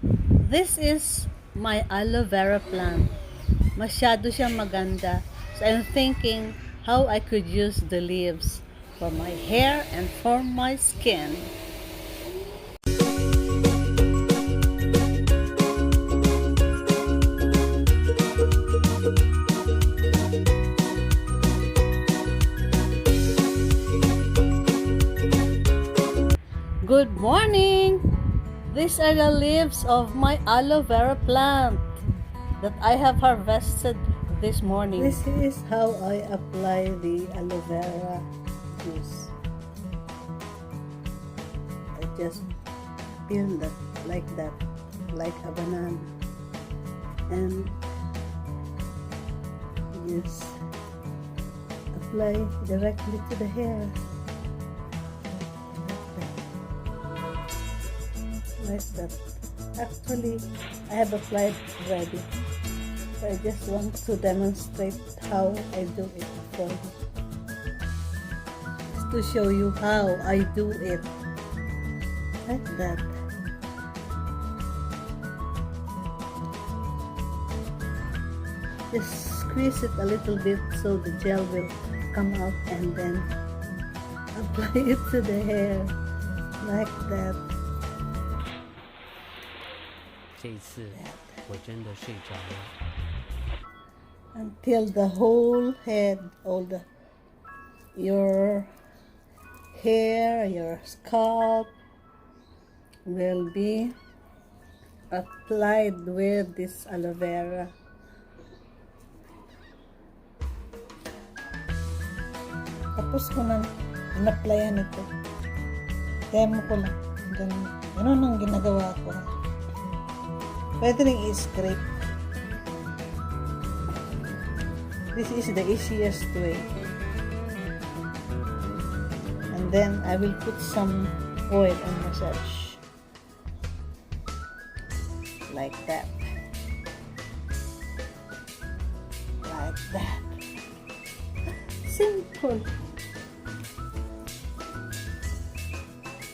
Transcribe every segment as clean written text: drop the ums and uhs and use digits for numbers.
This is my aloe vera plant. Masyado siyang maganda. So I'm thinking how I could use the leaves for my hair and for my skin. Good morning! These are the leaves of my aloe vera plant that I have harvested this morning. This is how I apply the aloe vera juice. I just peel that like a banana, and just apply directly to the hair. Like that. Actually, I have applied already, so I just want to demonstrate how I do it for you. Just to show you how I do it. Like that. Just squeeze it a little bit so the gel will come out, and then apply it to the hair like that. 这一次我真的睡着了。 Until the whole head, your hair, your scalp will be applied with this aloe vera. Tapos ko nang in-applyan ito. Demo ko lang. Ganun ang ginagawa ko. Pwede rin i-scrape. This is the easiest way. And then I will put some oil and massage. Like that. Like that. Simple.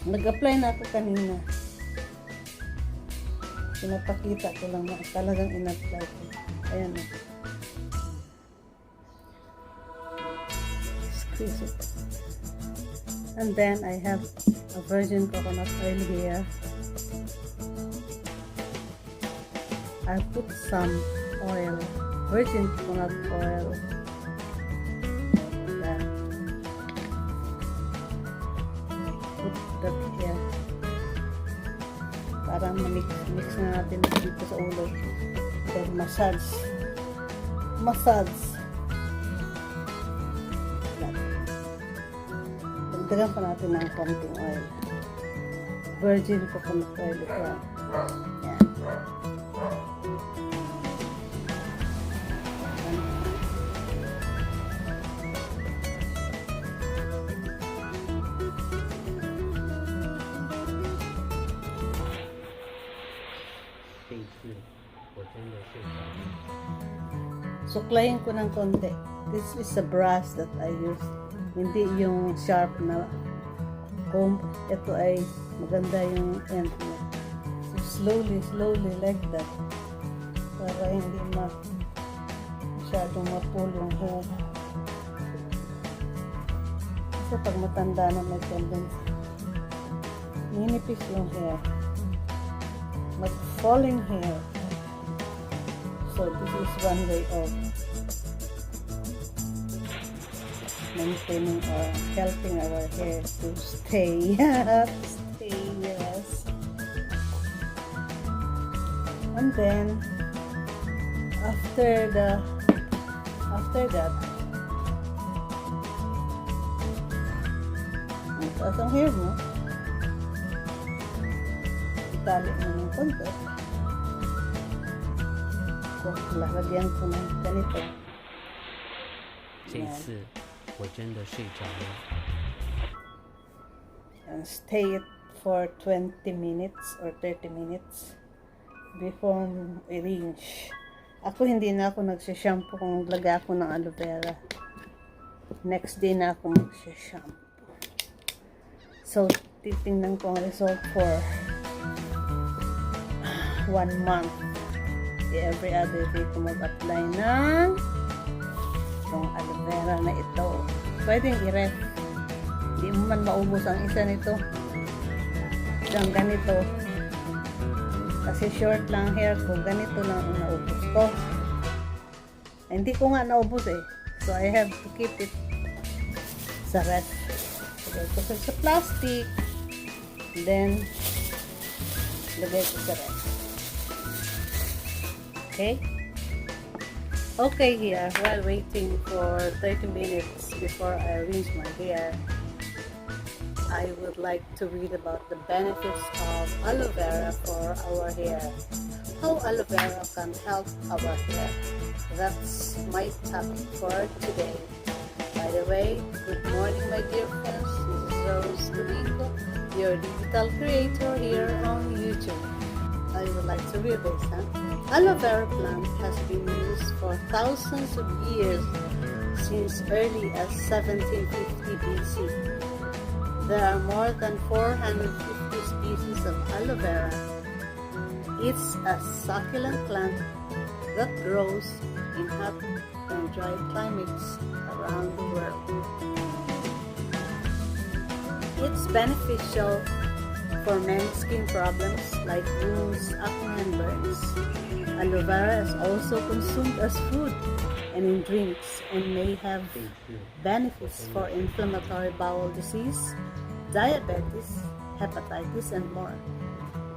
Nag-apply na ako kanina. Pinapakita ko lang na talagang in-apply ko. Ayan o. Squeeze it. And then I have a virgin coconut oil here. I'll put some oil, virgin coconut oil. Then put that here. Para mix na natin dito sa ulo. Then massage. Dagdagan pa natin ng konting oil. Virgin coconut oil ito. Yan. Suklayin ko ng konti. This is a brush that I use. Hindi yung sharp na comb. Ito ay maganda yung end niya. So slowly like that. Para hindi masyadong mapull yung hair. Kasi pag matanda na may tendency, ninipis yung hair. Falling hair. So this is one way of maintaining or helping our hair to stay. Yes. And then after that, mataas ang hair mo. Itali mo ng konti. Lagyan ko ng ganito. 这次我真的睡着了。 And stay it for 20 minutes or 30 minutes before i-rinse. Ako hindi na ako nagsha-shampoo kung lagay ako ng aloe vera. Next day na ako magsha-shampoo. So, titingnan ko ang result for 1 month. Every other day ko mag-apply ng itong aloe vera na ito. Pwedeng i-ref. Hindi mo man maubos ang isa nito. Isang ganito. Kasi short lang hair ko. Ganito lang ang naubos ko. Hindi ko nga naubos eh. So I have to keep it sa ref. Lagay ko sa plastic. Then, lagay ko sa ref. Okay? Okay, here, while waiting for 30 minutes before I rinse my hair, I would like to read about the benefits of aloe vera for our hair. How aloe vera can help our hair. That's my topic for today. By the way, good morning my dear friends. This is Rosemarie Domingo, your digital creator here on YouTube. I would like to read this. Aloe vera plant has been used for thousands of years, since early as 1750 BC. There are more than 450 species of aloe vera. It's a succulent plant that grows in hot and dry climates around the world. It's beneficial for many skin problems like wounds, acne, and burns. Aloe vera is also consumed as food and in drinks and may have benefits for inflammatory bowel disease, diabetes, hepatitis, and more.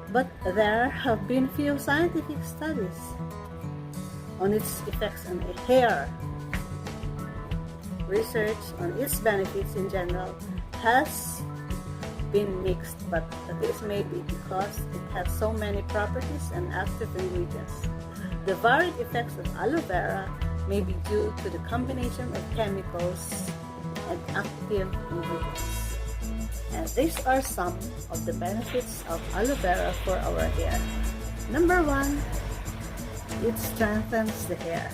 But there have been few scientific studies on its effects on the hair. Research on its benefits in general has been mixed, but this may be because it has so many properties and active ingredients. The varied effects of aloe vera may be due to the combination of chemicals and active ingredients. And these are some of the benefits of aloe vera for our hair. Number 1, it strengthens the hair.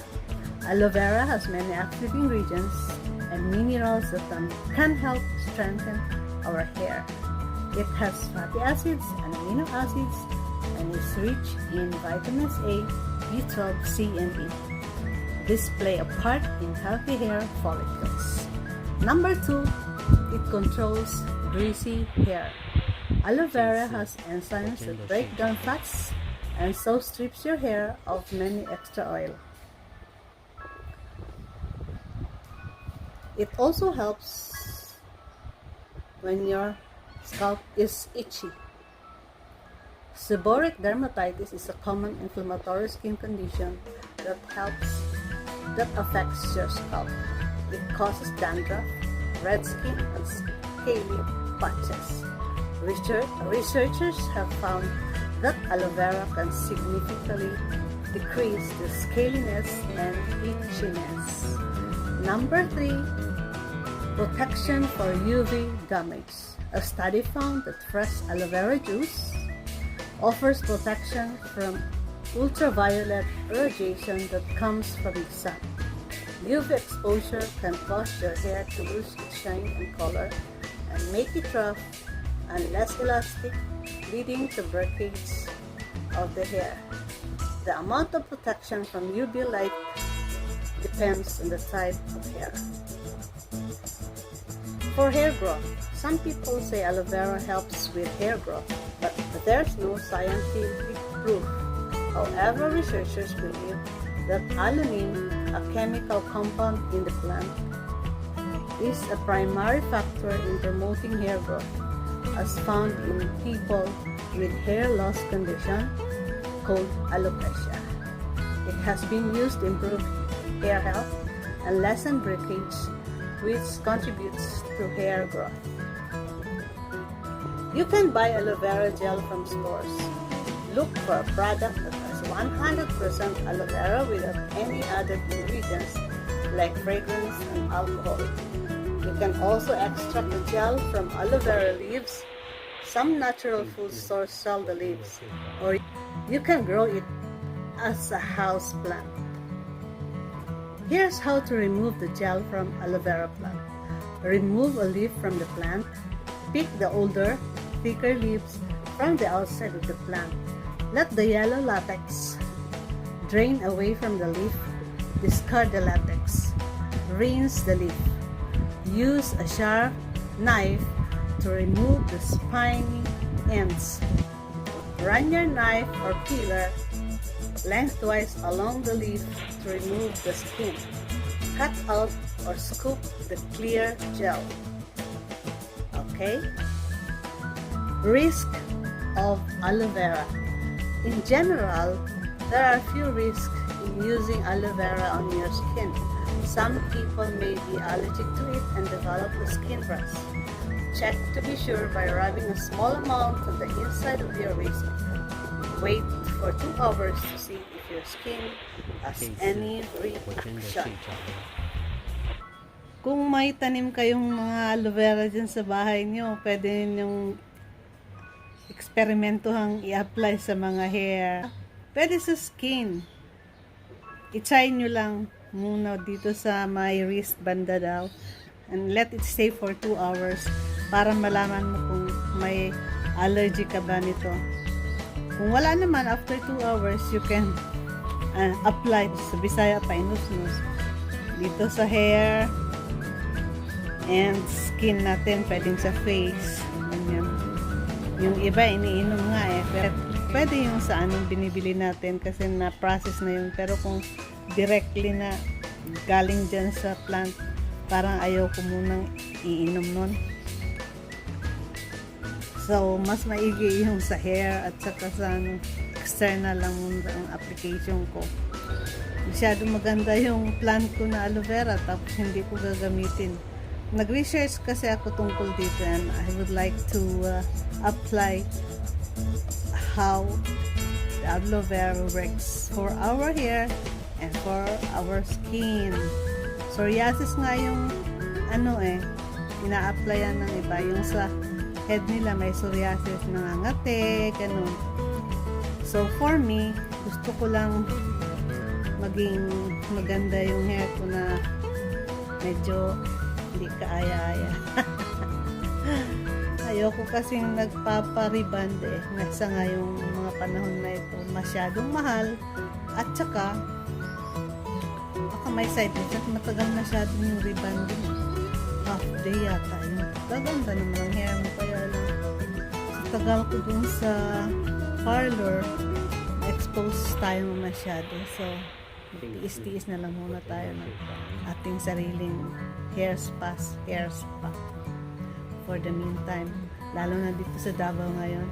Aloe vera has many active ingredients and minerals that can help strengthen our hair. It has fatty acids and amino acids and is rich in vitamins A, B12, C, and E. These play a part in healthy hair follicles. Number 2, it controls greasy hair. Aloe vera has enzymes that break down fats and so strips your hair of many extra oil. It also helps when your scalp is itchy. Seborrheic dermatitis is a common inflammatory skin condition that affects your scalp. It causes dandruff, red skin, and scaly patches. Researchers have found that aloe vera can significantly decrease the scaliness and itchiness. Number 3, protection for UV damage. A study found that fresh aloe vera juice offers protection from ultraviolet radiation that comes from the sun. UV exposure can cause your hair to lose its shine and color and make it rough and less elastic, leading to breakage of the hair. The amount of protection from UV light depends on the type of hair. For hair growth, some people say aloe vera helps with hair growth, but there's no scientific proof. However, researchers believe that alanine, a chemical compound in the plant, is a primary factor in promoting hair growth, as found in people with hair loss condition called alopecia. It has been used to improve hair health and lessen breakage, which contributes to hair growth. You can buy aloe vera gel from stores. Look for a product that has 100% aloe vera without any added ingredients like fragrance and alcohol. You can also extract the gel from aloe vera leaves. Some natural food stores sell the leaves, or you can grow it as a house plant. Here's how to remove the gel from aloe vera plant. Remove a leaf from the plant. Pick the older, thicker leaves from the outside of the plant. Let the yellow latex drain away from the leaf. Discard the latex. Rinse the leaf. Use a sharp knife to remove the spiny ends. Run your knife or peeler lengthwise along the leaf to remove the skin. Cut out or scoop the clear gel. Okay? Risk of aloe vera. In general, there are few risks in using aloe vera on your skin. Some people may be allergic to it and develop a skin rash. Check to be sure by rubbing a small amount on the inside of your wrist. Wait for 2 hours to see if your skin has 这一次 any 我真的睡 reaction. 着了。 Kung may tanim kayong mga aloe vera dyan sa bahay nyo, pwede ninyong eksperimentohang i-apply sa mga hair. Pwede sa skin. I-try nyo lang muna dito sa my wrist banda daw. And let it stay for 2 hours para malaman mo kung may allergy ka ba nito. Kung wala naman, after 2 hours, you can apply sa Bisaya pa inusnus dito sa hair and skin natin, pwedeng sa face. Ganyan. Yung iba, iniinom nga eh. Pero pwede yung sa anong binibili natin kasi na-process na yun. Pero kung directly na galing dyan sa plant, parang ayaw ko munang iinom nun. So, mas maigi yung sa hair at saka sa external lang muna ang application ko. Masyado maganda yung plant ko na aloe vera tapos hindi ko gagamitin. Nag-research kasi ako tungkol dito and I would like to apply how the aloe vera works for our hair and for our skin. Psoriasis nga yung ina-applyan ng iba. Yung sa head nila may psoriasis, nangangate, ganun. So for me, gusto ko lang maging maganda yung hair ko na medyo hindi kaaya-aya. Ayoko kasing nagpapariband eh. Nasa nga yung mga panahon na ito masyadong mahal at saka baka may side effect, matagal masyado yung rebanding. Half day yata yun. Gaganda naman ang hair mo, kaya lang sa tagal ko dun sa parlor expose tayo masyado. So tiis-tiis na lang muna tayo ng ating sariling hair spa for the meantime. Lalo na dito sa Davao ngayon,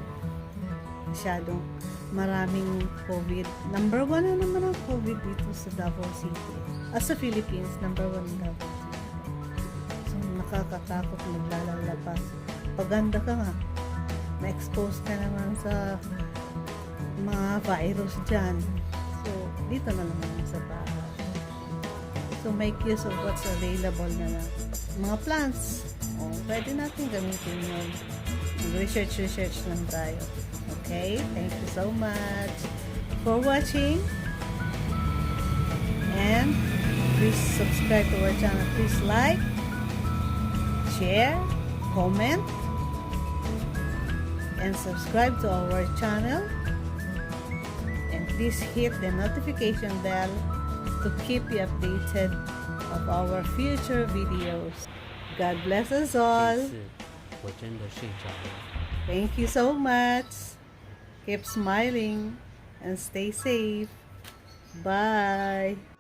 masyadong maraming COVID. Number 1 na naman ang COVID dito sa Davao City. As sa Philippines, number 1 ang Davao City. So nakakatakot maglalalapas. Paganda ka nga, na-expose ka naman sa mga virus dyan. So, dito na naman sa bahay. So, make use of what's available na lang. Mga plants, pwede natin gamitin yun. Research lang tayo. Okay? Thank you so much for watching. And, please subscribe to our channel. Please like, share, comment, and subscribe to our channel. Please hit the notification bell to keep you updated of our future videos. God bless us 这 all. 一次我真的睡着了。 Thank you so much. Keep smiling and stay safe. Bye.